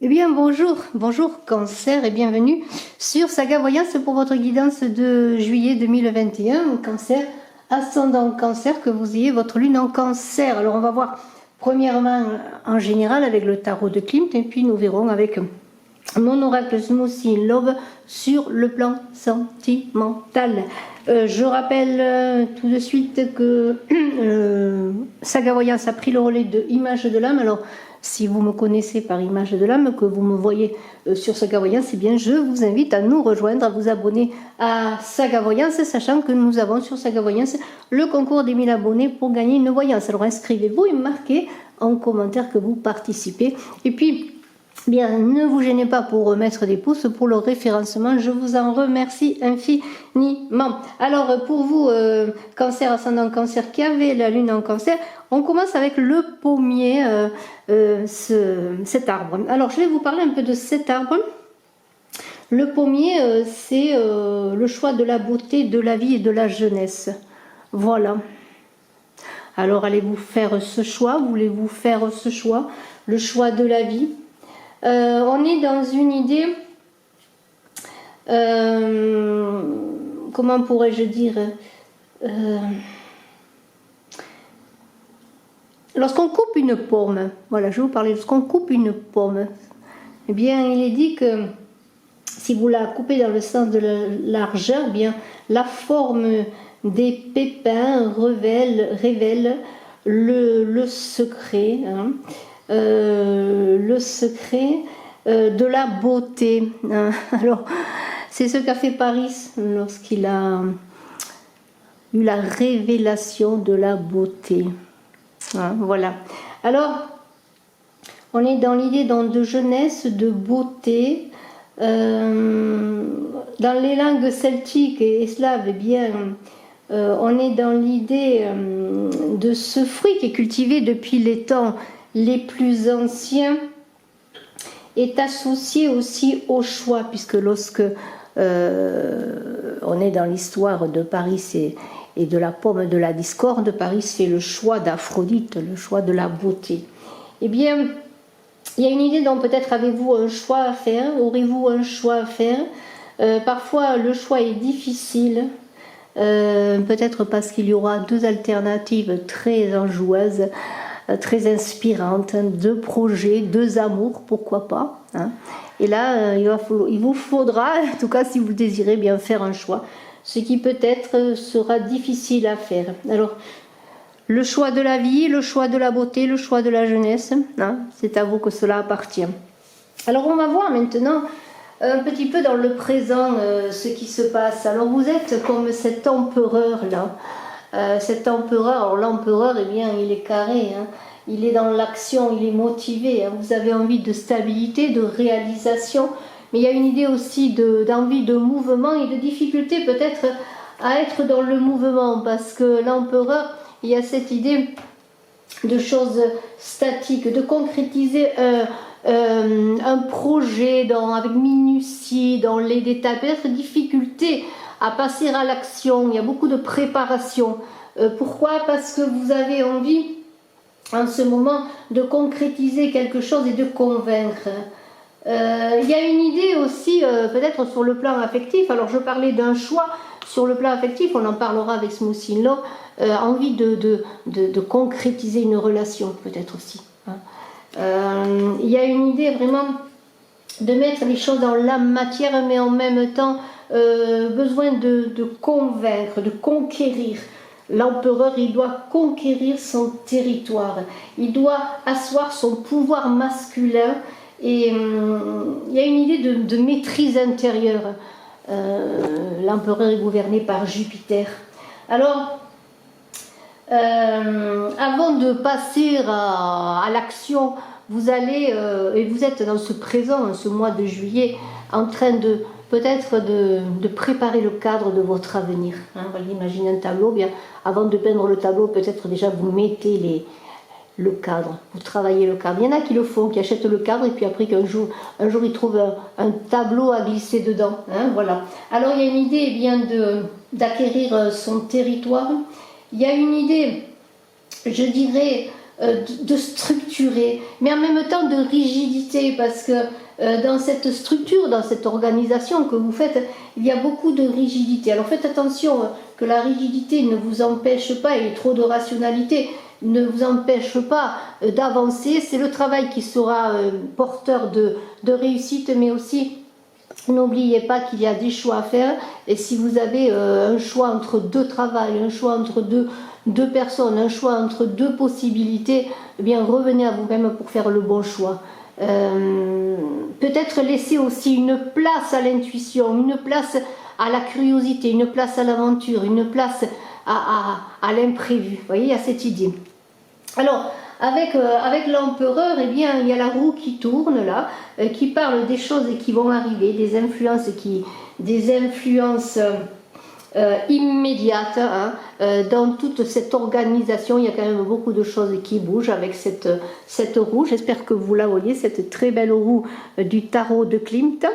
Eh bien, bonjour Cancer et bienvenue sur Saga Voyance pour votre guidance de juillet 2021. Cancer, ascendant Cancer, que vous ayez votre lune en Cancer. Alors, on va voir premièrement en général avec le tarot de Klimt et puis nous verrons avec mon oracle Smoothie Love sur le plan sentimental. Je rappelle tout de suite que Saga Voyance a pris le relais de Image de l'âme. Alors, si vous me connaissez par Image de l'âme, que vous me voyez sur Saga Voyance, eh bien, je vous invite à nous rejoindre, à vous abonner à Saga Voyance, sachant que nous avons sur Saga Voyance le concours des 1000 abonnés pour gagner une voyance. Alors, inscrivez-vous et marquez en commentaire que vous participez. Et puis, bien, ne vous gênez pas pour mettre des pouces pour le référencement, je vous en remercie infiniment. Alors pour vous, Cancer, ascendant Cancer, qui avez la lune en Cancer, on commence avec le pommier, cet arbre. Alors je vais vous parler un peu de cet arbre. Le pommier, c'est le choix de la beauté, de la vie et de la jeunesse. Voilà. Alors allez-vous faire ce choix? Voulez-vous faire ce choix? Le choix de la vie? On est dans une idée, comment pourrais-je dire, lorsqu'on coupe une pomme, voilà, je vais vous parler, lorsqu'on coupe une pomme, eh bien, il est dit que si vous la coupez dans le sens de la largeur, eh bien, la forme des pépins révèle le secret, hein. Le secret de la beauté. Alors, c'est ce qu'a fait Paris lorsqu'il a eu la révélation de la beauté. Voilà. Alors, on est dans l'idée de jeunesse, de beauté. Dans les langues celtiques et slaves, eh bien, on est dans l'idée de ce fruit qui est cultivé depuis les temps les plus anciens, est associé aussi au choix, puisque lorsque on est dans l'histoire de Paris et de la pomme de la discorde, Paris fait le choix d'Aphrodite, le choix de la beauté. Eh bien, il y a une idée dont peut-être avez-vous un choix à faire, aurez-vous un choix à faire. Parfois le choix est difficile, peut-être parce qu'il y aura deux alternatives très enjoueuses, très inspirantes, deux projets, deux amours, pourquoi pas, hein. Et là, il vous faudra, en tout cas si vous désirez bien faire un choix, ce qui peut-être sera difficile à faire. Alors, le choix de la vie, le choix de la beauté, le choix de la jeunesse, hein, c'est à vous que cela appartient. Alors on va voir maintenant un petit peu dans le présent ce qui se passe. Alors vous êtes comme cet empereur-là. Cet empereur, alors l'empereur, eh bien, il est carré, hein. Il est dans l'action, il est motivé, hein. Vous avez envie de stabilité, de réalisation, mais il y a une idée aussi d'envie de mouvement et de difficulté peut-être à être dans le mouvement, parce que l'empereur, il y a cette idée de choses statiques, de concrétiser un projet avec minutie, dans les détails, peut-être difficulté à passer à l'action, il y a beaucoup de préparation. Pourquoi? Parce que vous avez envie, en ce moment, de concrétiser quelque chose et de convaincre. Il y a une idée aussi, peut-être sur le plan affectif, alors je parlais d'un choix, sur le plan affectif, on en parlera avec Smoothie Love, envie de concrétiser une relation, peut-être aussi, hein. Il y a une idée vraiment de mettre les choses dans la matière, mais en même temps, besoin de convaincre, de conquérir. L'empereur, il doit conquérir son territoire, il doit asseoir son pouvoir masculin, et il y a une idée de maîtrise intérieure. L'empereur est gouverné par Jupiter. Alors, avant de passer à l'action, vous allez, et vous êtes dans ce présent, ce mois de juillet, en train peut-être de préparer le cadre de votre avenir, hein. Vous allez imaginer un tableau, bien, avant de peindre le tableau, peut-être déjà vous mettez le cadre, vous travaillez le cadre. Il y en a qui le font, qui achètent le cadre et puis après qu'un jour ils trouvent un tableau à glisser dedans, hein, voilà. Alors il y a une idée, eh bien, d'acquérir son territoire. Il y a une idée, je dirais, de structurer, mais en même temps de rigidité, parce que dans cette structure, dans cette organisation que vous faites, il y a beaucoup de rigidité. Alors faites attention que la rigidité ne vous empêche pas, et trop de rationalité ne vous empêche pas d'avancer. C'est le travail qui sera porteur de réussite, mais aussi n'oubliez pas qu'il y a des choix à faire, et si vous avez un choix entre deux travails, un choix entre deux personnes, un choix entre deux possibilités, eh bien revenez à vous-même pour faire le bon choix. Peut-être laisser aussi une place à l'intuition, une place à la curiosité, une place à l'aventure, une place à l'imprévu. Vous voyez, il y a cette idée. Alors, avec l'empereur, eh bien, il y a la roue qui tourne là, qui parle des choses qui vont arriver, des influences immédiates, hein. Dans toute cette organisation, il y a quand même beaucoup de choses qui bougent avec cette roue. J'espère que vous la voyez, cette très belle roue du tarot de Klimt.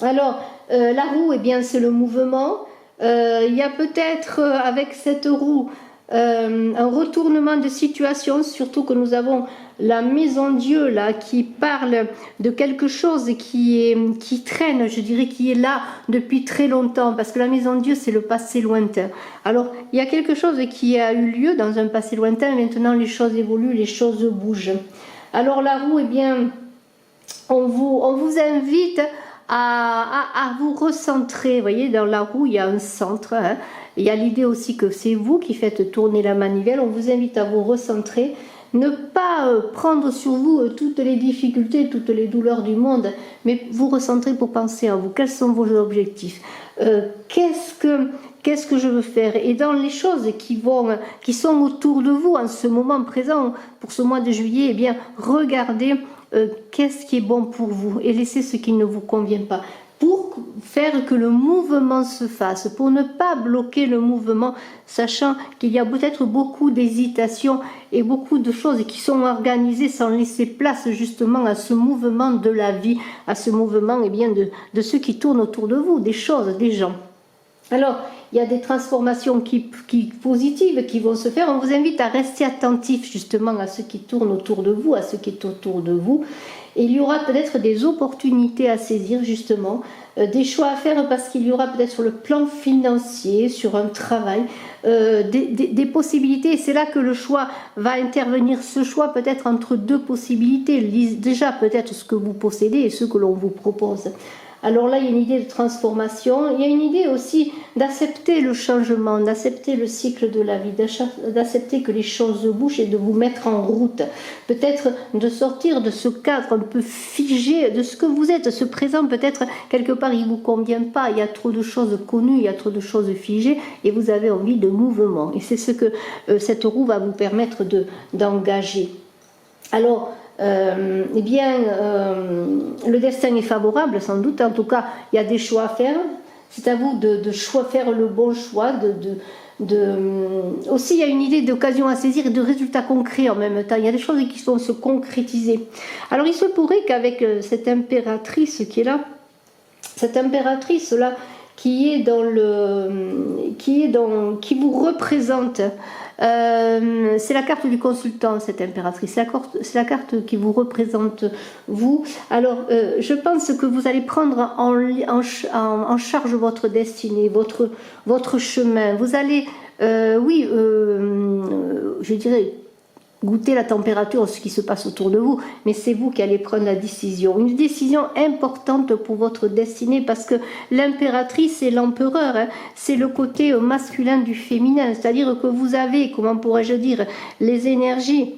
Alors, la roue, eh bien, c'est le mouvement. Il y a peut-être avec cette roue un retournement de situation, surtout que nous avons la maison Dieu là qui parle de quelque chose qui traîne, je dirais, qui est là depuis très longtemps, parce que la maison Dieu c'est le passé lointain. Alors il y a quelque chose qui a eu lieu dans un passé lointain, maintenant les choses évoluent, les choses bougent. Alors la roue, eh bien, on vous invite à vous recentrer. Vous voyez, dans la roue il y a un centre, hein. Il y a l'idée aussi que c'est vous qui faites tourner la manivelle. On vous invite à vous recentrer, ne pas prendre sur vous toutes les difficultés, toutes les douleurs du monde, mais vous recentrer pour penser à vous. Quels sont vos objectifs? Qu'est-ce que je veux faire? Et dans les choses qui sont autour de vous en ce moment présent, pour ce mois de juillet, eh bien, regardez qu'est-ce qui est bon pour vous et laissez ce qui ne vous convient pas, pour faire que le mouvement se fasse, pour ne pas bloquer le mouvement, sachant qu'il y a peut-être beaucoup d'hésitations et beaucoup de choses qui sont organisées sans laisser place justement à ce mouvement de la vie, à ce mouvement, eh bien, de ce qui tourne autour de vous, des choses, des gens. Alors, il y a des transformations positives qui vont se faire. On vous invite à rester attentif justement à ce qui tourne autour de vous, à ce qui est autour de vous. Et il y aura peut-être des opportunités à saisir justement, des choix à faire parce qu'il y aura peut-être sur le plan financier, sur un travail, des possibilités. Et c'est là que le choix va intervenir, ce choix peut-être entre deux possibilités. Déjà peut-être ce que vous possédez et ce que l'on vous propose. Alors là, il y a une idée de transformation, il y a une idée aussi d'accepter le changement, d'accepter le cycle de la vie, d'accepter que les choses bougent et de vous mettre en route. Peut-être de sortir de ce cadre un peu figé, de ce que vous êtes, ce présent peut-être quelque part il ne vous convient pas, il y a trop de choses connues, il y a trop de choses figées et vous avez envie de mouvement. Et c'est ce que cette roue va vous permettre d'engager. Alors, eh bien, le destin est favorable sans doute, en tout cas il y a des choix à faire, c'est à vous de faire le bon choix, aussi il y a une idée d'occasion à saisir et de résultats concrets en même temps, il y a des choses qui vont se concrétiser. Alors il se pourrait qu'avec cette impératrice qui est là, cette impératrice là qui vous représente, c'est la carte du consultant, cette impératrice, c'est la carte qui vous représente vous. Alors je pense que vous allez prendre en charge votre destinée, votre chemin. Vous allez je dirais goûter la température de ce qui se passe autour de vous, mais c'est vous qui allez prendre la décision. Une décision importante pour votre destinée, parce que l'impératrice et l'empereur, hein, c'est le côté masculin du féminin, c'est-à-dire que vous avez, comment pourrais-je dire, les énergies.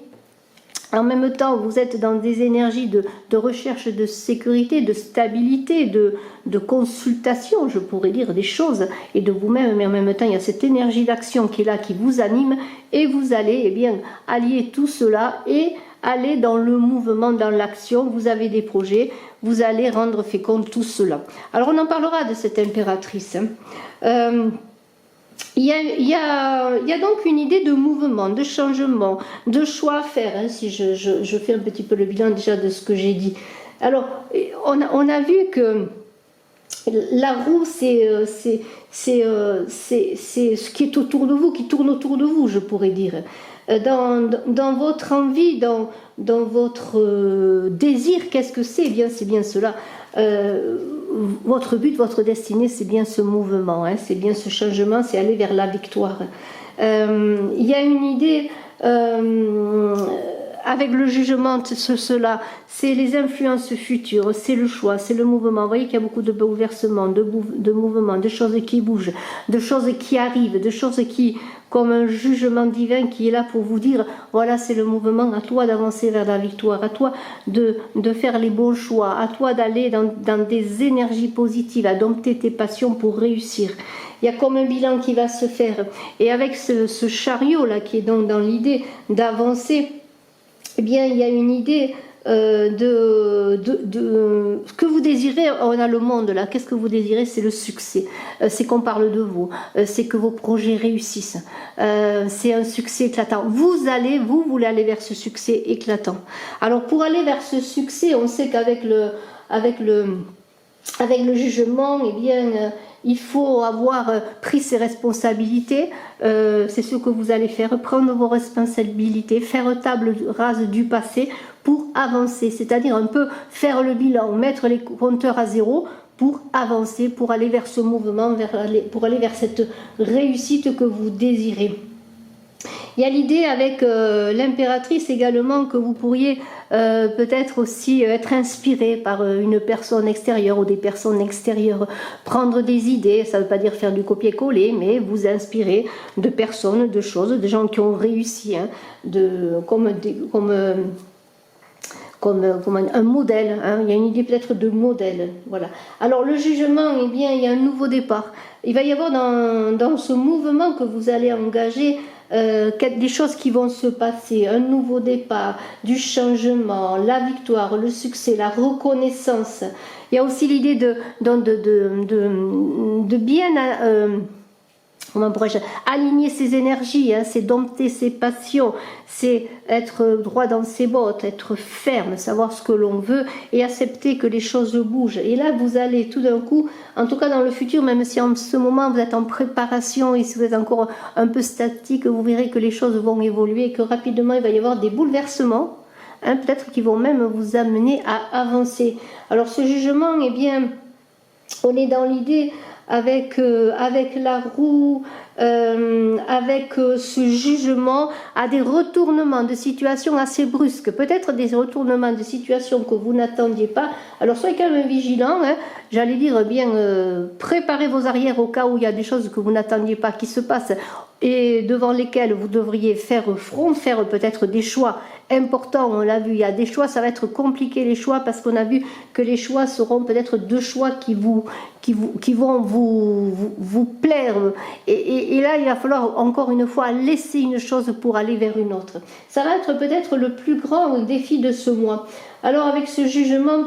En même temps, vous êtes dans des énergies de recherche de sécurité, de stabilité, de consultation, je pourrais dire, des choses, et de vous-même, mais en même temps, il y a cette énergie d'action qui est là, qui vous anime, et vous allez, eh bien, allier tout cela et aller dans le mouvement, dans l'action. Vous avez des projets, vous allez rendre fécond tout cela. Alors, on en parlera de cette impératrice, hein. Il y a donc une idée de mouvement, de changement, de choix à faire, hein, si je fais un petit peu le bilan déjà de ce que j'ai dit. Alors, on a vu que la roue, c'est ce qui est autour de vous, qui tourne autour de vous, je pourrais dire. dans votre envie, dans votre désir, qu'est-ce que c'est? Eh bien, c'est bien cela. Votre but, votre destinée, c'est bien ce mouvement, hein, c'est bien ce changement, c'est aller vers la victoire. Il y a une idée avec le jugement, cela, c'est les influences futures, c'est le choix, c'est le mouvement. Vous voyez qu'il y a beaucoup de bouleversements, de mouvements, de choses qui bougent, de choses qui arrivent, de choses qui, comme un jugement divin qui est là pour vous dire, voilà, c'est le mouvement, à toi d'avancer vers la victoire, à toi de faire les bons choix, à toi d'aller dans des énergies positives, à dompter tes passions pour réussir. Il y a comme un bilan qui va se faire. Et avec ce chariot-là, qui est donc dans l'idée d'avancer, eh bien, il y a une idée de ce que vous désirez. On a le monde là, qu'est-ce que vous désirez? C'est le succès, c'est qu'on parle de vous, c'est que vos projets réussissent, c'est un succès éclatant. Vous voulez aller vers ce succès éclatant. Alors pour aller vers ce succès, on sait qu'avec le jugement, eh bien, il faut avoir pris ses responsabilités. C'est ce que vous allez faire, prendre vos responsabilités, faire table rase du passé pour avancer, c'est-à-dire un peu faire le bilan, mettre les compteurs à zéro pour avancer, pour aller vers ce mouvement, pour aller vers cette réussite que vous désirez. Il y a l'idée avec l'impératrice également que vous pourriez peut-être aussi être inspiré par une personne extérieure ou des personnes extérieures, prendre des idées, ça ne veut pas dire faire du copier-coller, mais vous inspirer de personnes, de choses, de gens qui ont réussi, hein, comme un modèle, hein. Il y a une idée peut-être de modèle, voilà. Alors le jugement, eh bien, il y a un nouveau départ. Il va y avoir dans ce mouvement que vous allez engager des choses qui vont se passer, un nouveau départ, du changement, la victoire, le succès, la reconnaissance. Il y a aussi l'idée de bien comment pourrais-je aligner ses énergies, hein, c'est dompter ses passions, c'est être droit dans ses bottes, être ferme, savoir ce que l'on veut et accepter que les choses bougent. Et là, vous allez tout d'un coup, en tout cas dans le futur, même si en ce moment vous êtes en préparation et si vous êtes encore un peu statique, vous verrez que les choses vont évoluer et que rapidement il va y avoir des bouleversements, hein, peut-être qui vont même vous amener à avancer. Alors ce jugement, eh bien, on est dans l'idée avec la roue, avec ce jugement, à des retournements de situation assez brusques, peut-être des retournements de situation que vous n'attendiez pas. Alors soyez quand même vigilants, hein, j'allais dire bien préparez vos arrières au cas où il y a des choses que vous n'attendiez pas qui se passent et devant lesquelles vous devriez faire front, faire peut-être des choix importants. On l'a vu, il y a des choix, ça va être compliqué les choix parce qu'on a vu que les choix seront peut-être deux choix qui vont vous plaire et là il va falloir encore une fois laisser une chose pour aller vers une autre. Ça va être peut-être le plus grand défi de ce mois. Alors avec ce jugement,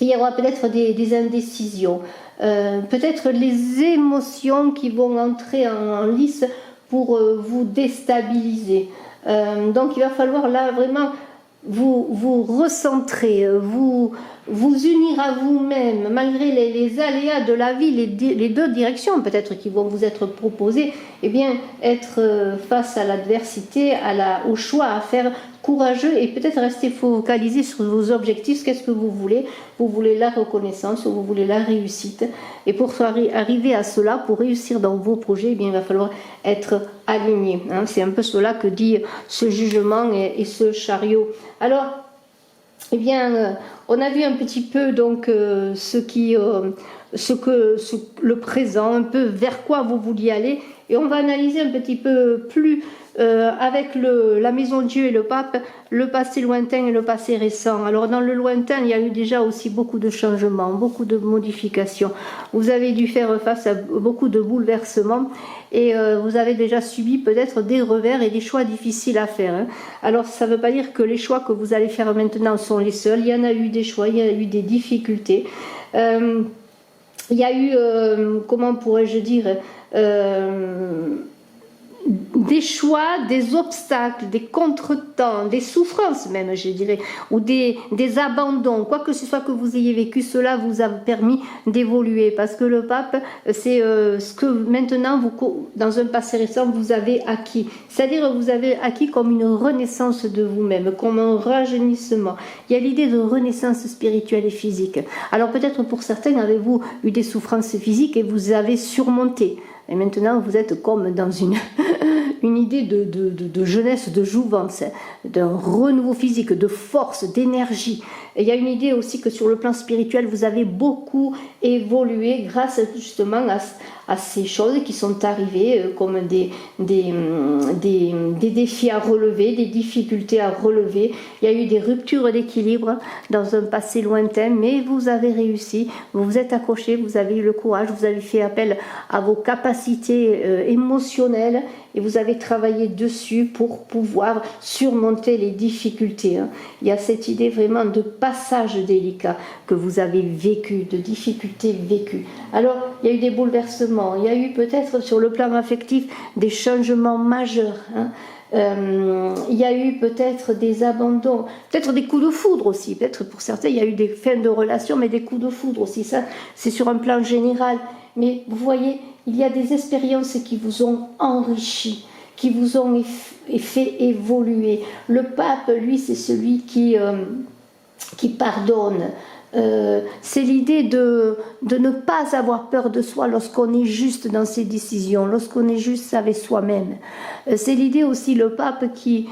il y aura peut-être des indécisions, peut-être les émotions qui vont entrer en lice pour vous déstabiliser. Donc il va falloir là vraiment vous recentrer, vous unir à vous-même, malgré les aléas de la vie, les deux directions peut-être qui vont vous être proposées, eh bien être face à l'adversité, au choix à faire, courageux et peut-être rester focalisé sur vos objectifs. Qu'est-ce que vous voulez? Vous voulez la reconnaissance, vous voulez la réussite. Et pour arriver à cela, pour réussir dans vos projets, eh bien, il va falloir être aligné. Hein. C'est un peu cela que dit ce jugement et ce chariot. Alors, eh bien, on a vu un petit peu donc le présent, un peu vers quoi vous vouliez aller, et on va analyser un petit peu plus avec la Maison Dieu et le Pape, le passé lointain et le passé récent. Alors dans le lointain, il y a eu déjà aussi beaucoup de changements, beaucoup de modifications. Vous avez dû faire face à beaucoup de bouleversements et vous avez déjà subi peut-être des revers et des choix difficiles à faire. Hein. Alors ça ne veut pas dire que les choix que vous allez faire maintenant sont les seuls. Il y en a eu des choix, il y a eu des difficultés. Il y a eu, comment pourrais-je dire, des choix, des obstacles, des contretemps, des souffrances même, je dirais, ou des abandons, quoi que ce soit que vous ayez vécu, cela vous a permis d'évoluer, parce que le pape, c'est ce que maintenant, dans un passé récent, vous avez acquis. C'est-à-dire vous avez acquis comme une renaissance de vous-même, comme un rajeunissement. Il y a l'idée de renaissance spirituelle et physique. Alors peut-être pour certains, avez-vous eu des souffrances physiques et vous avez surmonté. Et maintenant, vous êtes comme dans une idée de jeunesse, de jouvence, d'un renouveau physique, de force, d'énergie. Et il y a une idée aussi que sur le plan spirituel, vous avez beaucoup évolué grâce justement à ces choses qui sont arrivées comme des défis à relever, des difficultés à relever. Il y a eu des ruptures d'équilibre dans un passé lointain, mais vous avez réussi, vous vous êtes accroché, vous avez eu le courage, vous avez fait appel à vos capacités émotionnelles et vous avez travaillé dessus pour pouvoir surmonter les difficultés. Il y a cette idée vraiment de passage délicat que vous avez vécu, de difficultés vécues. Alors, il y a eu des bouleversements, il y a eu peut-être sur le plan affectif des changements majeurs. Il y a eu peut-être des abandons, peut-être des coups de foudre aussi, peut-être pour certains il y a eu des fins de relations, mais des coups de foudre aussi, ça c'est sur un plan général. Mais vous voyez, il y a des expériences qui vous ont enrichi, qui vous ont fait évoluer. Le pape, lui, c'est celui qui pardonne. C'est l'idée de ne pas avoir peur de soi lorsqu'on est juste dans ses décisions, lorsqu'on est juste avec soi-même. C'est l'idée aussi, le pape qui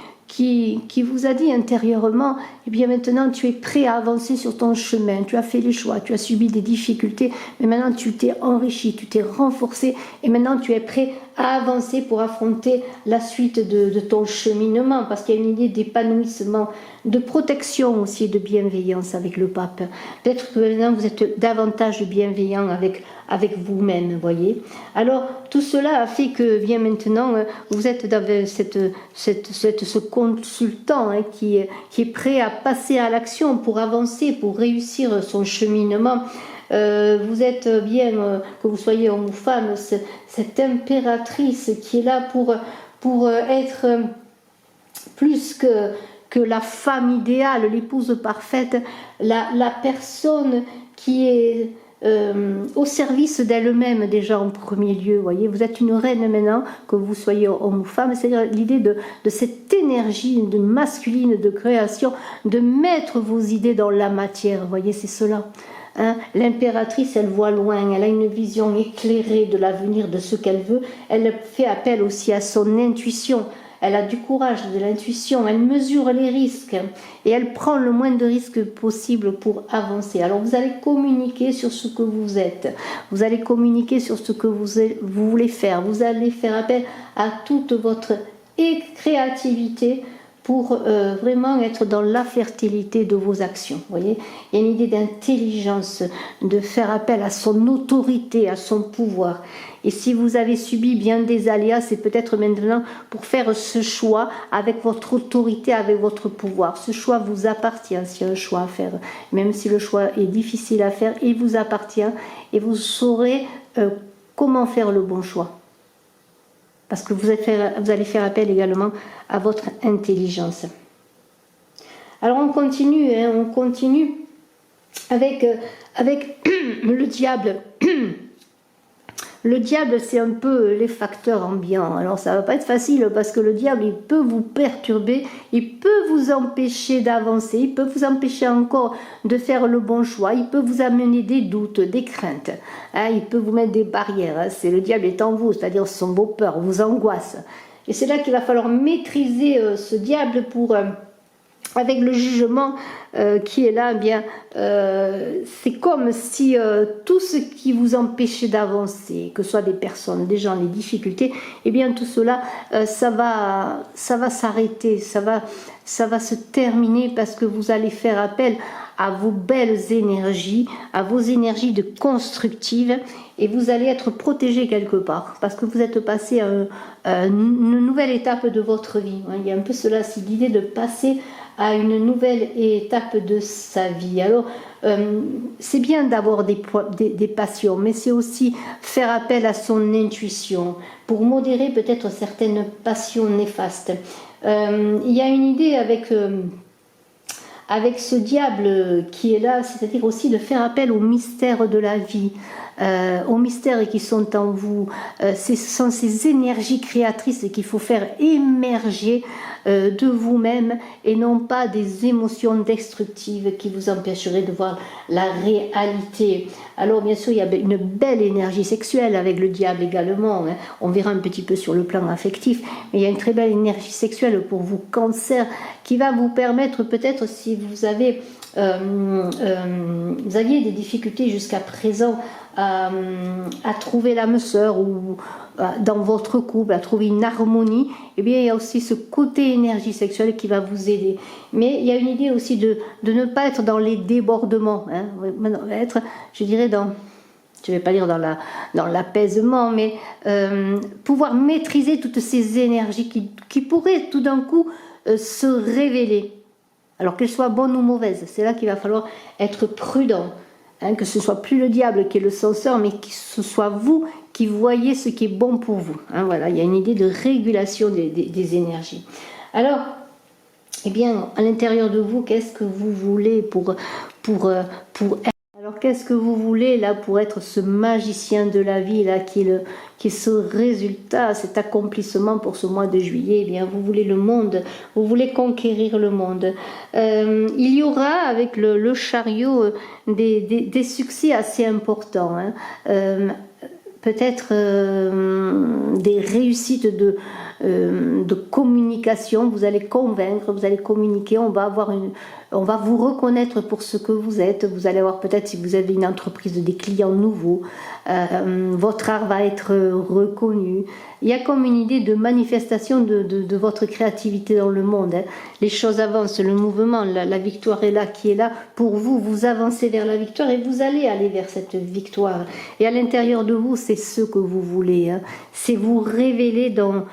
vous a dit intérieurement, eh bien maintenant tu es prêt à avancer sur ton chemin, tu as fait les choix, tu as subi des difficultés, mais maintenant tu t'es enrichi, tu t'es renforcé, et maintenant tu es prêt à avancer pour affronter la suite de ton cheminement, parce qu'il y a une idée d'épanouissement, de protection aussi et de bienveillance avec le pape. Peut-être que maintenant vous êtes davantage bienveillant avec vous-même, vous voyez. Alors tout cela a fait que bien maintenant vous êtes dans ce consultant qui est prêt à passer à l'action pour avancer, pour réussir son cheminement. Vous êtes bien, que vous soyez homme ou femme, cette impératrice qui est là pour être plus que la femme idéale, l'épouse parfaite, la personne qui est au service d'elle-même déjà en premier lieu. Voyez, vous êtes une reine maintenant, que vous soyez homme ou femme, c'est-à-dire l'idée de cette énergie de masculine de création, de mettre vos idées dans la matière. Voyez, c'est cela. L'impératrice, elle voit loin, elle a une vision éclairée de l'avenir, de ce qu'elle veut. Elle fait appel aussi à son intuition. Elle a du courage, de l'intuition, elle mesure les risques et elle prend le moins de risques possible pour avancer. Alors vous allez communiquer sur ce que vous êtes, vous allez communiquer sur ce que vous voulez faire, vous allez faire appel à toute votre créativité pour vraiment être dans la fertilité de vos actions. Vous voyez, il y a une idée d'intelligence, de faire appel à son autorité, à son pouvoir. Et si vous avez subi bien des aléas, c'est peut-être maintenant pour faire ce choix avec votre autorité, avec votre pouvoir. Ce choix vous appartient, s'il y a un choix à faire. Même si le choix est difficile à faire, il vous appartient et vous saurez comment faire le bon choix. Parce que vous allez faire appel également à votre intelligence. Alors on continue avec le diable. Le diable, c'est un peu les facteurs ambiants. Alors ça va pas être facile parce que le diable, il peut vous perturber, il peut vous empêcher d'avancer, il peut vous empêcher encore de faire le bon choix, il peut vous amener des doutes, des craintes, il peut vous mettre des barrières. C'est le diable est en vous, c'est-à-dire ce sont vos peurs, vos angoisses. Et c'est là qu'il va falloir maîtriser ce diable pour... avec le jugement qui est là, eh bien, c'est comme si tout ce qui vous empêchait d'avancer, que ce soit des personnes, des gens, les difficultés, eh bien tout cela, ça va s'arrêter, ça va se terminer parce que vous allez faire appel à vos belles énergies, à vos énergies de constructives, et vous allez être protégé quelque part, parce que vous êtes passé à une nouvelle étape de votre vie. Il y a un peu cela, c'est l'idée de passer à une nouvelle étape de sa vie. Alors, c'est bien d'avoir des passions, mais c'est aussi faire appel à son intuition pour modérer peut-être certaines passions néfastes. Il y a une idée avec ce diable qui est là, c'est-à-dire aussi de faire appel aux mystères de la vie, aux mystères qui sont en vous. Ce sont ces énergies créatrices qu'il faut faire émerger de vous-même et non pas des émotions destructives qui vous empêcheraient de voir la réalité. Alors bien sûr, il y a une belle énergie sexuelle avec le diable également, hein. On verra un petit peu sur le plan affectif, mais il y a une très belle énergie sexuelle pour vous, Cancer, qui va vous permettre peut-être, si vous aviez des difficultés jusqu'à présent à trouver l'âme sœur ou dans votre couple, à trouver une harmonie, eh bien il y a aussi ce côté énergie sexuelle qui va vous aider. Mais il y a une idée aussi de ne pas être dans les débordements, hein, être, je dirais, je ne vais pas dire dans l'apaisement, mais pouvoir maîtriser toutes ces énergies qui pourraient tout d'un coup se révéler. Alors qu'elles soient bonnes ou mauvaises, c'est là qu'il va falloir être prudent. Hein, que ce soit plus le diable qui est le censeur, mais que ce soit vous qui voyez ce qui est bon pour vous. Hein, voilà, il y a une idée de régulation des énergies. Alors, eh bien, à l'intérieur de vous, qu'est-ce que vous voulez pour être? Alors, qu'est-ce que vous voulez là pour être ce magicien de la vie là qui est ce résultat, cet accomplissement pour ce mois de juillet? Eh bien, vous voulez le monde, vous voulez conquérir le monde. Il y aura avec le chariot des succès assez importants. Hein. Peut-être des réussites de communication. Vous allez convaincre, vous allez communiquer. On va vous reconnaître pour ce que vous êtes. Vous allez avoir peut-être, si vous avez une entreprise, des clients nouveaux. Votre art va être reconnu. Il y a comme une idée de manifestation de votre créativité dans le monde. Hein. Les choses avancent, le mouvement, la victoire est là, qui est là pour vous. Vous avancez vers la victoire et vous allez aller vers cette victoire. Et à l'intérieur de vous, c'est ce que vous voulez. Hein. C'est vous révéler dans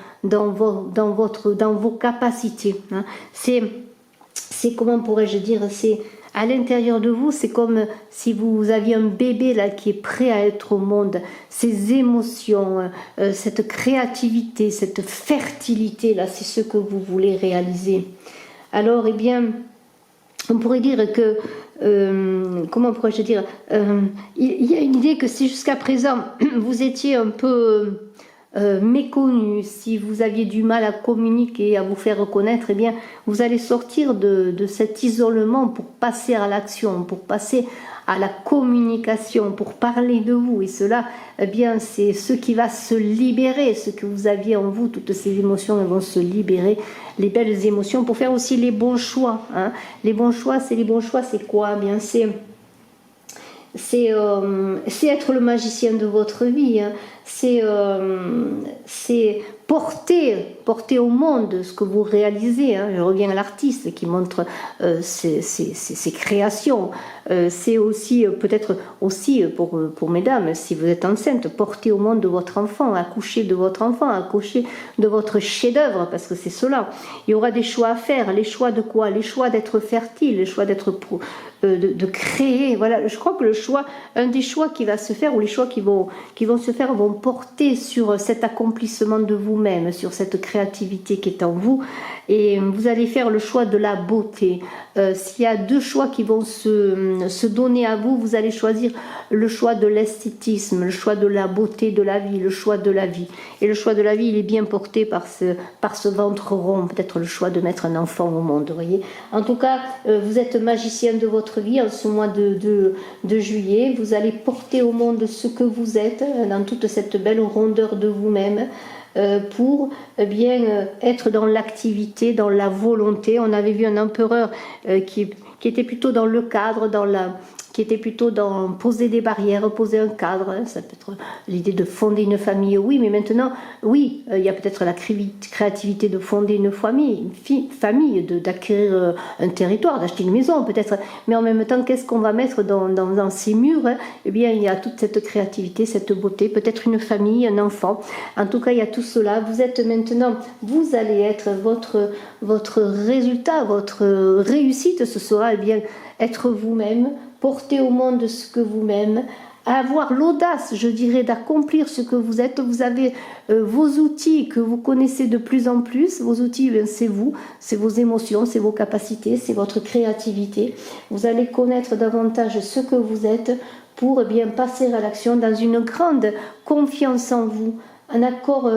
vos capacités. Hein. C'est comment pourrais-je dire, c'est à l'intérieur de vous, c'est comme si vous aviez un bébé là qui est prêt à être au monde. Ces émotions, cette créativité, cette fertilité là, c'est ce que vous voulez réaliser. Alors, eh bien, on pourrait dire que, comment pourrais-je dire, il y a une idée que si jusqu'à présent vous étiez un peu méconnu, si vous aviez du mal à communiquer, à vous faire reconnaître, eh bien, vous allez sortir de cet isolement pour passer à l'action, pour passer à la communication, pour parler de vous. Et cela, eh bien, c'est ce qui va se libérer, ce que vous aviez en vous, toutes ces émotions elles vont se libérer, les belles émotions, pour faire aussi les bons choix. Hein. Les bons choix, c'est quoi? Eh bien, c'est être le magicien de votre vie, hein. C'est porter au monde ce que vous réalisez. Hein. Je reviens à l'artiste qui montre ses créations. C'est aussi peut-être aussi pour mesdames, si vous êtes enceinte, porter au monde de votre enfant, accoucher de votre enfant, accoucher de votre chef-d'œuvre, parce que c'est cela. Il y aura des choix à faire. Les choix de quoi? Les choix d'être fertile, les choix d'être de créer. Voilà, je crois que un des choix qui va se faire, ou les choix qui vont se faire, vont porter sur cet accomplissement de vous-même, sur cette créativité qui est en vous, et vous allez faire le choix de la beauté. S'il y a deux choix qui vont se donner à vous, vous allez choisir le choix de l'esthétisme, le choix de la beauté de la vie, le choix de la vie. Et le choix de la vie, il est bien porté par ce ventre rond, peut-être le choix de mettre un enfant au monde, vous voyez. En tout cas, vous êtes magicien de votre vie en ce mois de juillet. Vous allez porter au monde ce que vous êtes, dans toute cette belle rondeur de vous-même, pour bien être dans l'activité, dans la volonté. On avait vu un empereur qui était plutôt dans le cadre, qui était plutôt dans poser des barrières, poser un cadre, hein, ça peut être l'idée de fonder une famille, oui, mais maintenant, oui, il y a peut-être la créativité de fonder une famille, d'acquérir un territoire, d'acheter une maison peut-être, mais en même temps, qu'est-ce qu'on va mettre dans ces murs, hein? Eh bien, il y a toute cette créativité, cette beauté, peut-être une famille, un enfant, en tout cas, il y a tout cela, vous êtes maintenant, vous allez être votre résultat, votre réussite, ce sera, eh bien, être vous-même, porter au monde ce que vous-même, avoir l'audace, je dirais, d'accomplir ce que vous êtes. Vous avez vos outils que vous connaissez de plus en plus. Vos outils, c'est vous, c'est vos émotions, c'est vos capacités, c'est votre créativité. Vous allez connaître davantage ce que vous êtes pour eh bien passer à l'action dans une grande confiance en vous, un accord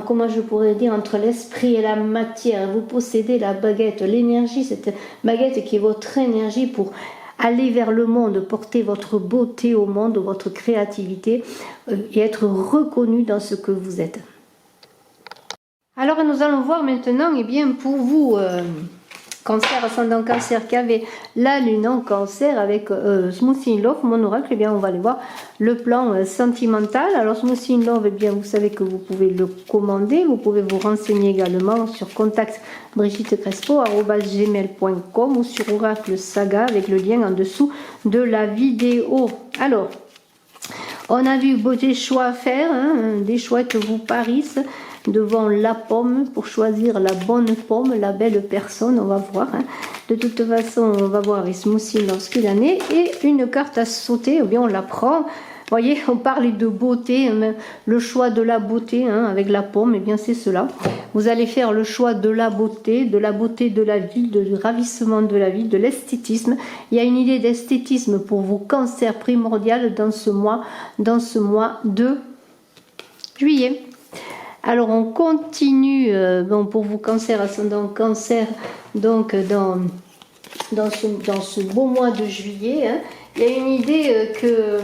comment je pourrais dire, entre l'esprit et la matière. Vous possédez la baguette, l'énergie, cette baguette qui est votre énergie pour aller vers le monde, porter votre beauté au monde, votre créativité et être reconnu dans ce que vous êtes. Alors nous allons voir maintenant, eh bien, pour vous, Cancer, ascendant Cancer, qui avait la lune en Cancer avec Smoothie in Love, mon oracle, eh bien, on va aller voir le plan sentimental. Alors Smoothie in Love, eh bien, vous savez que vous pouvez le commander, vous pouvez vous renseigner également sur contact brigittecrespo@gmail.com ou sur Oracle Saga avec le lien en dessous de la vidéo. Alors, on a vu des choix à faire, hein, des choix que vous parissent devant la pomme pour choisir la bonne pomme, la belle personne, on va voir. Hein. De toute façon, on va voir avec Smoothie lorsqu'il en est. Et une carte à sauter, ou bien on la prend. Vous voyez, on parle de beauté, hein, le choix de la beauté hein, avec la pomme, et bien c'est cela. Vous allez faire le choix de la beauté de la vie, du ravissement de la vie, de l'esthétisme. Il y a une idée d'esthétisme pour vos cancers primordial dans ce mois de juillet. Alors on continue, bon, pour vous Cancer, ascendant Cancer, donc dans ce beau mois de juillet, hein, il y a une idée que...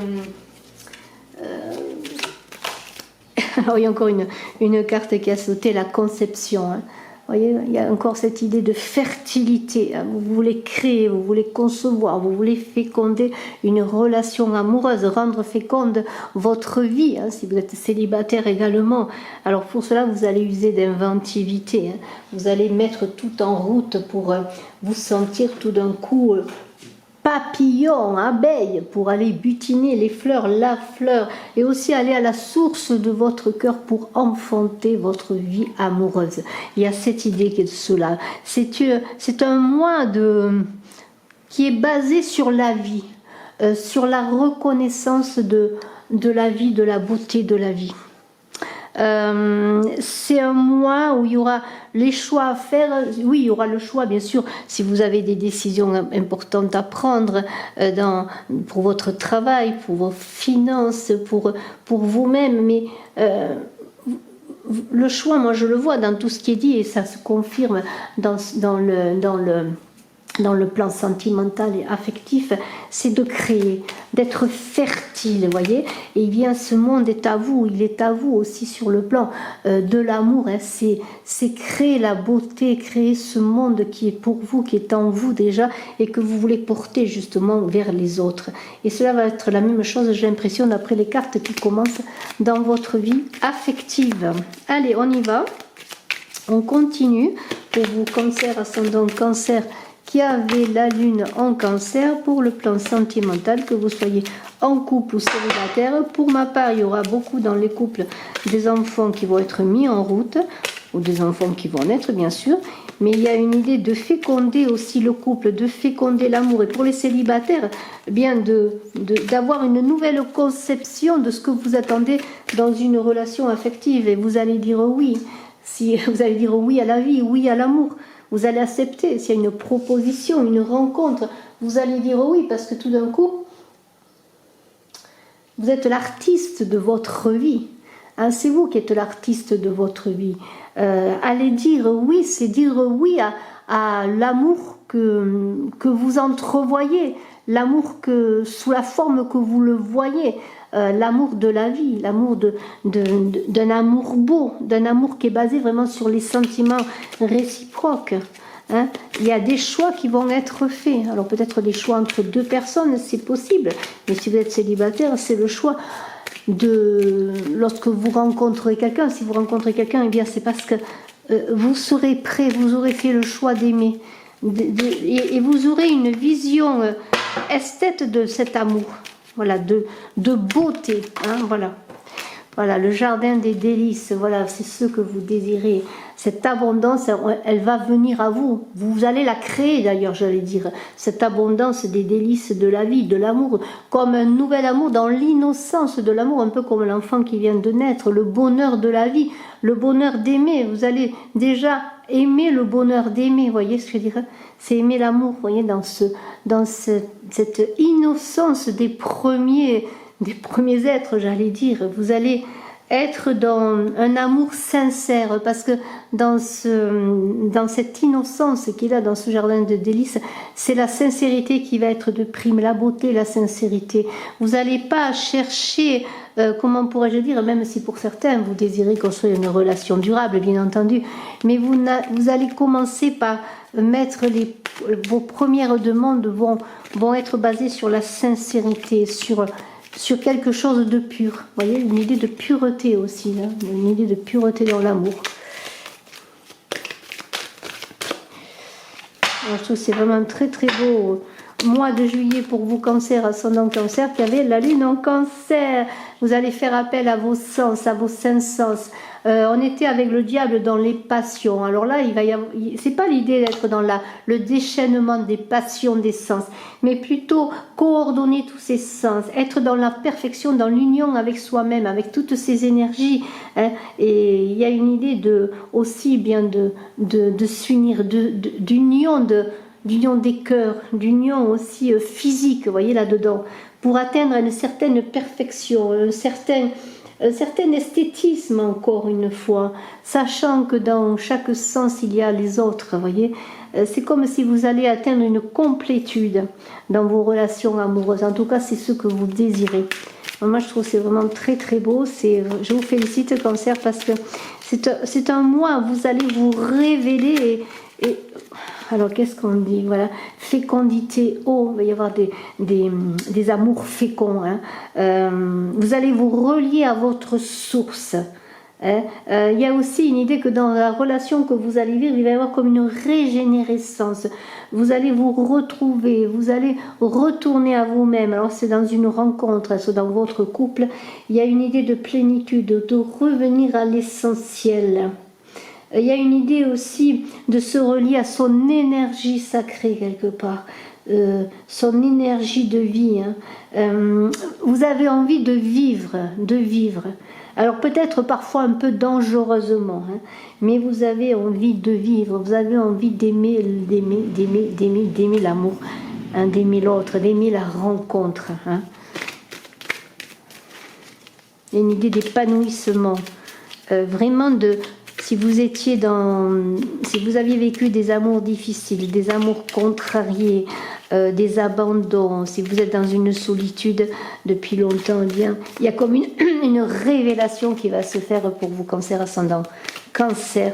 alors il y a encore une carte qui a sauté, la conception. Hein. Vous voyez, il y a encore cette idée de fertilité. Hein. Vous voulez créer, vous voulez concevoir, vous voulez féconder une relation amoureuse, rendre féconde votre vie, hein, si vous êtes célibataire également. Alors pour cela, vous allez user d'inventivité. Hein. Vous allez mettre tout en route pour vous sentir tout d'un coup... papillon, abeille, pour aller butiner les fleurs, la fleur, et aussi aller à la source de votre cœur pour enfanter votre vie amoureuse. Il y a cette idée qui est de cela. C'est un mois qui est basé sur la vie, sur la reconnaissance de la vie, de la beauté de la vie. C'est un mois où il y aura les choix à faire. Oui, il y aura le choix, bien sûr, si vous avez des décisions importantes à prendre pour votre travail, pour vos finances, pour vous-même. Mais le choix, moi je le vois dans tout ce qui est dit et ça se confirme dans le plan sentimental et affectif, c'est de créer, d'être fertile, vous voyez. Et bien, ce monde est à vous, il est à vous aussi sur le plan de l'amour. Hein. C'est créer la beauté, créer ce monde qui est pour vous, qui est en vous déjà, et que vous voulez porter justement vers les autres. Et cela va être la même chose, j'ai l'impression, d'après les cartes qui commencent dans votre vie affective. Allez, on y va. On continue. Pour vous, Cancer, ascendant Cancer, qui avait la lune en Cancer, pour le plan sentimental, que vous soyez en couple ou célibataire. Pour ma part, il y aura beaucoup dans les couples des enfants qui vont être mis en route, ou des enfants qui vont naître bien sûr, mais il y a une idée de féconder aussi le couple, de féconder l'amour. Et pour les célibataires, eh bien d'avoir une nouvelle conception de ce que vous attendez dans une relation affective. Et vous allez dire oui, si vous allez dire oui à la vie, oui à l'amour. Vous allez accepter, s'il y a une proposition, une rencontre, vous allez dire oui, parce que tout d'un coup, vous êtes l'artiste de votre vie. Hein, c'est vous qui êtes l'artiste de votre vie. Allez dire oui, c'est dire oui à l'amour que vous entrevoyez, l'amour sous la forme que vous le voyez. L'amour de la vie, l'amour d'un amour beau, d'un amour qui est basé vraiment sur les sentiments réciproques. hein, il y a des choix qui vont être faits. Alors peut-être des choix entre deux personnes, c'est possible. Mais si vous êtes célibataire, c'est le choix de... Lorsque vous rencontrez quelqu'un, si vous rencontrez quelqu'un, eh bien c'est parce que vous serez prêt, vous aurez fait le choix d'aimer. Et vous aurez une vision esthète de cet amour. Voilà, de beauté. Hein, voilà. Voilà, le jardin des délices, voilà, c'est ce que vous désirez. Cette abondance, elle va venir à vous. Vous allez la créer d'ailleurs, j'allais dire. Cette abondance des délices de la vie, de l'amour, comme un nouvel amour dans l'innocence de l'amour, un peu comme l'enfant qui vient de naître, le bonheur de la vie, le bonheur d'aimer. Vous allez déjà aimer le bonheur d'aimer, vous voyez ce que je dirais? C'est aimer l'amour, vous voyez, dans cette innocence des premiers êtres, j'allais dire. Vous allez être dans un amour sincère, parce que dans cette innocence qu'il a dans ce jardin de délices, c'est la sincérité qui va être de prime, la beauté, la sincérité. Vous n'allez pas chercher, comment pourrais-je dire, même si pour certains vous désirez construire une relation durable, bien entendu, mais vous allez commencer par mettre vos premières demandes vont être basées sur la sincérité, sur quelque chose de pur. Vous voyez, une idée de pureté aussi, hein, une idée de pureté dans l'amour. Je trouve que c'est vraiment très très beau. Mois de juillet pour vous, cancer, ascendant cancer, qui avait la lune en cancer. Vous allez faire appel à vos sens, à vos cinq sens. On était avec le diable dans les passions. Alors là, c'est pas l'idée d'être dans le déchaînement des passions des sens, mais plutôt coordonner tous ces sens, être dans la perfection, dans l'union avec soi-même, avec toutes ces énergies. Hein. Et il y a une idée aussi bien de s'unir, d'union des cœurs, d'union aussi physique, vous voyez là-dedans, pour atteindre une certaine perfection, un certain esthétisme encore une fois, sachant que dans chaque sens il y a les autres, vous voyez. C'est comme si vous allez atteindre une complétude dans vos relations amoureuses. En tout cas, c'est ce que vous désirez. Moi, je trouve que c'est vraiment très très beau. Je vous félicite, Cancer, parce que c'est un mois où vous allez vous révéler et alors, qu'est-ce qu'on dit? Voilà, fécondité. Oh, il va y avoir des amours féconds. Hein. Vous allez vous relier à votre source. Hein. Il y a aussi une idée que dans la relation que vous allez vivre, il va y avoir comme une régénérescence. Vous allez vous retrouver, vous allez retourner à vous-même. Alors, c'est dans une rencontre, c'est dans votre couple. Il y a une idée de plénitude, de revenir à l'essentiel. Il y a une idée aussi de se relier à son énergie sacrée quelque part, son énergie de vie. Hein. Vous avez envie de vivre. Alors peut-être parfois un peu dangereusement, hein, mais vous avez envie de vivre, vous avez envie d'aimer l'amour, hein, d'aimer l'autre, d'aimer la rencontre. Hein. Il y a une idée d'épanouissement, vraiment de... Si vous aviez vécu des amours difficiles, des amours contrariés, des abandons, si vous êtes dans une solitude depuis longtemps, eh bien, il y a comme une révélation qui va se faire pour vous, Cancer ascendant. Cancer,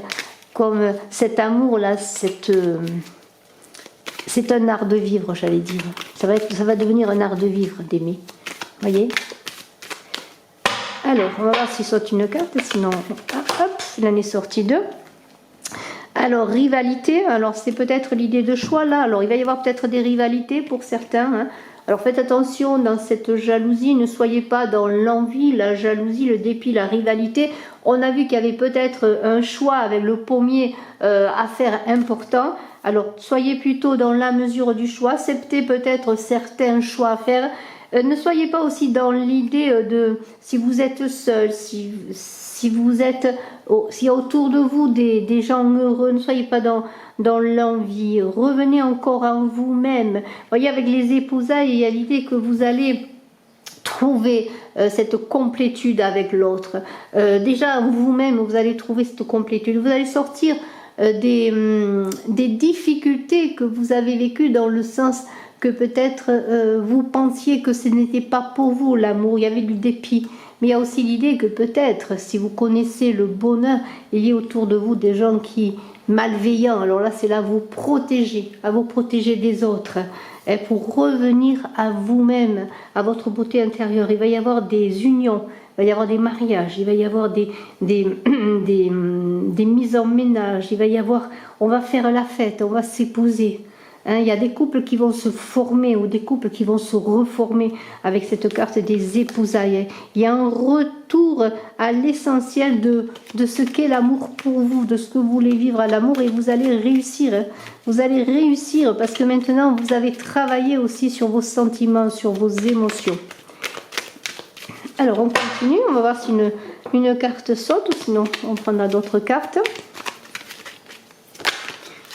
comme cet amour-là, c'est un art de vivre, j'allais dire. Ça va devenir un art de vivre, d'aimer. Voyez ? Alors, on va voir s'il saute une carte, sinon, hop, il en est sorti deux. Alors, rivalité, alors c'est peut-être l'idée de choix là. Alors, il va y avoir peut-être des rivalités pour certains. Hein. Alors, faites attention dans cette jalousie, ne soyez pas dans l'envie, la jalousie, le dépit, la rivalité. On a vu qu'il y avait peut-être un choix avec le pommier à faire important. Alors, soyez plutôt dans la mesure du choix, acceptez peut-être certains choix à faire. Ne soyez pas aussi dans l'idée de si vous êtes seul, si vous êtes, s'il y a autour de vous des gens heureux, ne soyez pas dans l'envie, revenez encore en vous-même. Voyez, avec les épousailles, il y a l'idée que vous allez trouver cette complétude avec l'autre. Déjà vous-même, vous allez trouver cette complétude, vous allez sortir des difficultés que vous avez vécues dans le sens que peut-être vous pensiez que ce n'était pas pour vous l'amour, il y avait du dépit, Mais il y a aussi l'idée que peut-être, si vous connaissez le bonheur, il y a autour de vous des gens qui malveillants. Alors là, c'est là à vous protéger des autres, et pour revenir à vous-même, à votre beauté intérieure. Il va y avoir des unions, il va y avoir des mariages, il va y avoir des mises en ménage, il va y avoir, on va faire la fête, on va s'épouser. Hein, il y a des couples qui vont se former ou des couples qui vont se reformer avec cette carte des épousailles. Il y a un retour à l'essentiel de ce qu'est l'amour pour vous, de ce que vous voulez vivre à l'amour, et vous allez réussir. Vous allez réussir parce que maintenant vous avez travaillé aussi sur vos sentiments, sur vos émotions. Alors on continue, on va voir si une carte saute ou sinon on prendra d'autres cartes.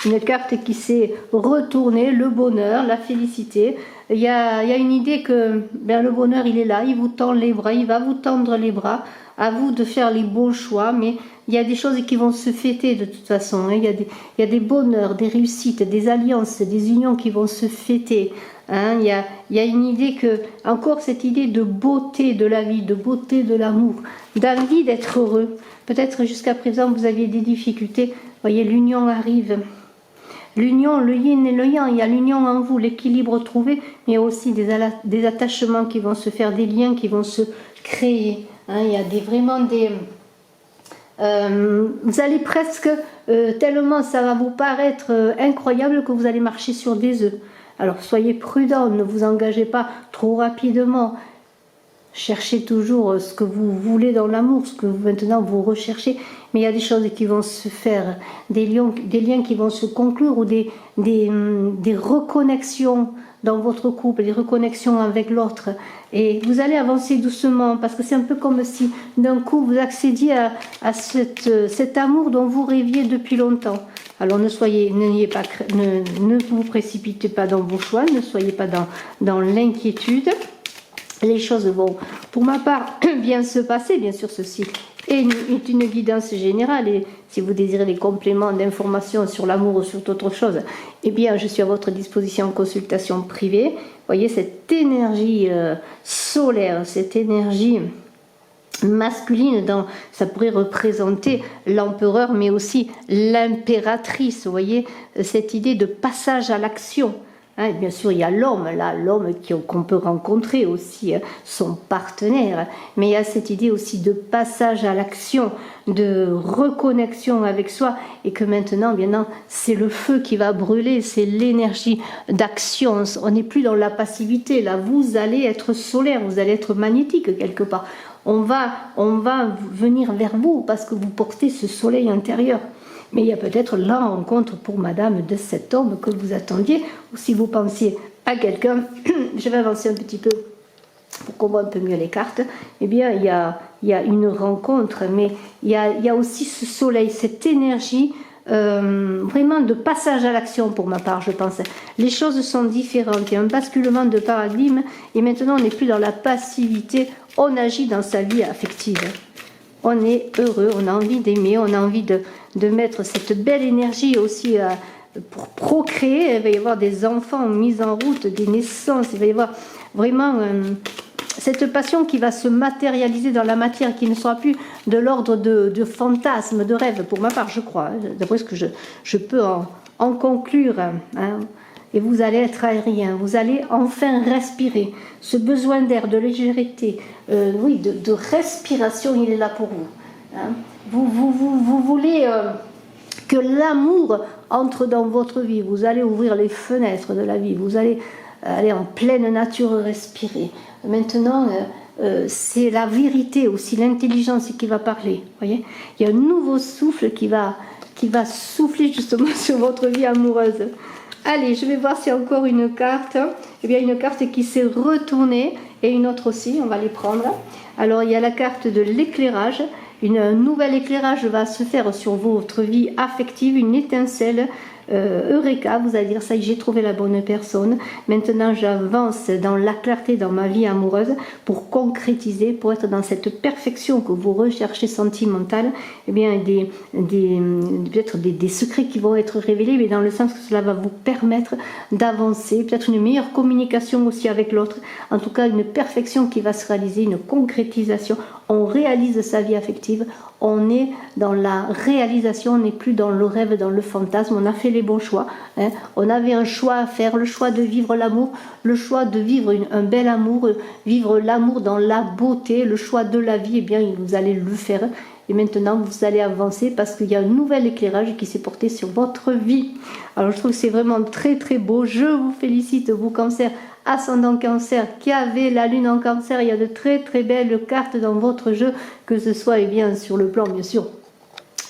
Une carte qui s'est retournée, le bonheur, la félicité. Il y a une idée que le bonheur, il est là, il vous tend les bras, il va vous tendre les bras. À vous de faire les bons choix, mais il y a des choses qui vont se fêter de toute façon. Hein. Il y a des bonheurs, des réussites, des alliances, des unions qui vont se fêter. Hein. Il y a une idée que, encore cette idée de beauté de la vie, de beauté de l'amour, d'envie d'être heureux. Peut-être jusqu'à présent vous aviez des difficultés. Vous voyez, l'union arrive. L'union, le yin et le yang, il y a l'union en vous, l'équilibre trouvé, mais il y a aussi des attachements qui vont se faire, des liens qui vont se créer. Hein, il y a vraiment des... vous allez presque, tellement ça va vous paraître incroyable que vous allez marcher sur des œufs. Alors soyez prudents, ne vous engagez pas trop rapidement. Cherchez toujours ce que vous voulez dans l'amour, ce que maintenant vous recherchez, mais il y a des choses qui vont se faire, des liens qui vont se conclure, ou des reconnexions dans votre couple, des reconnexions avec l'autre. Et vous allez avancer doucement, parce que c'est un peu comme si d'un coup vous accédiez à cet amour dont vous rêviez depuis longtemps. Alors ne vous précipitez pas dans vos choix, ne soyez pas dans l'inquiétude. Les choses vont, pour ma part, bien se passer. Bien sûr, ceci est une guidance générale. Et si vous désirez des compléments d'informations sur l'amour ou sur d'autres choses, eh bien, je suis à votre disposition en consultation privée. Vous voyez, cette énergie solaire, cette énergie masculine, ça pourrait représenter l'empereur, mais aussi l'impératrice. Vous voyez, cette idée de passage à l'action. Hein, bien sûr, il y a l'homme, là, l'homme qu'on peut rencontrer aussi, son partenaire, mais il y a cette idée aussi de passage à l'action, de reconnexion avec soi, et que maintenant, bien, c'est le feu qui va brûler, c'est l'énergie d'action. On n'est plus dans la passivité, là, vous allez être solaire, vous allez être magnétique quelque part. On va venir vers vous parce que vous portez ce soleil intérieur. Mais il y a peut-être la rencontre pour madame de cet homme que vous attendiez, ou si vous pensiez à quelqu'un, je vais avancer un petit peu pour qu'on voit un peu mieux les cartes, eh bien il y a une rencontre, mais il y a aussi ce soleil, cette énergie vraiment de passage à l'action pour ma part, je pense. Les choses sont différentes, il y a un basculement de paradigme, et maintenant on n'est plus dans la passivité, on agit dans sa vie affective. On est heureux, on a envie d'aimer, on a envie de mettre cette belle énergie aussi pour procréer. Il va y avoir des enfants mis en route, des naissances, il va y avoir vraiment cette passion qui va se matérialiser dans la matière, qui ne sera plus de l'ordre de fantasmes, de rêves, pour ma part, je crois, d'après ce que je peux en conclure. Hein. Et vous allez être aérien, vous allez enfin respirer. Ce besoin d'air, de légèreté, oui, de respiration, il est là pour vous. Hein. Vous voulez que l'amour entre dans votre vie. Vous allez ouvrir les fenêtres de la vie. Vous allez aller en pleine nature respirer. Maintenant, c'est la vérité aussi, l'intelligence qui va parler. Voyez, il y a un nouveau souffle qui va souffler justement sur votre vie amoureuse. Allez, je vais voir s'il y a encore une carte. Eh bien, une carte qui s'est retournée et une autre aussi, on va les prendre. Alors, il y a la carte de l'éclairage. Un nouvel éclairage va se faire sur votre vie affective, une étincelle Eureka, vous allez dire, ça y est, j'ai trouvé la bonne personne. Maintenant, j'avance dans la clarté dans ma vie amoureuse pour concrétiser, pour être dans cette perfection que vous recherchez sentimentale. Eh bien, peut-être des secrets qui vont être révélés, mais dans le sens que cela va vous permettre d'avancer, peut-être une meilleure communication aussi avec l'autre, en tout cas une perfection qui va se réaliser, une concrétisation. On réalise sa vie affective, on est dans la réalisation, on n'est plus dans le rêve, dans le fantasme, on a fait les bons choix, hein. On avait un choix à faire, le choix de vivre l'amour, le choix de vivre un bel amour, vivre l'amour dans la beauté, le choix de la vie, eh bien vous allez le faire. Et maintenant, vous allez avancer parce qu'il y a un nouvel éclairage qui s'est porté sur votre vie. Alors, je trouve que c'est vraiment très, très beau. Je vous félicite, vous, Cancer, ascendant Cancer, qui avez la Lune en Cancer. Il y a de très, très belles cartes dans votre jeu, que ce soit, eh bien, sur le plan, bien sûr,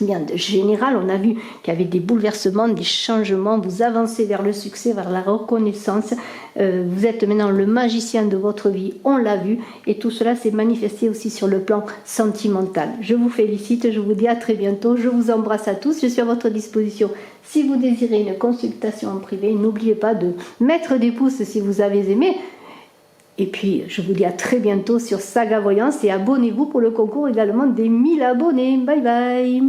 bien de général, on a vu qu'il y avait des bouleversements, des changements, vous avancez vers le succès, vers la reconnaissance, vous êtes maintenant le magicien de votre vie, on l'a vu, et tout cela s'est manifesté aussi sur le plan sentimental. Je vous félicite, je vous dis à très bientôt, je vous embrasse à tous, je suis à votre disposition. Si vous désirez une consultation en privé, n'oubliez pas de mettre des pouces si vous avez aimé. Et puis, je vous dis à très bientôt sur Saga Voyance et abonnez-vous pour le concours également des 1000 abonnés. Bye bye.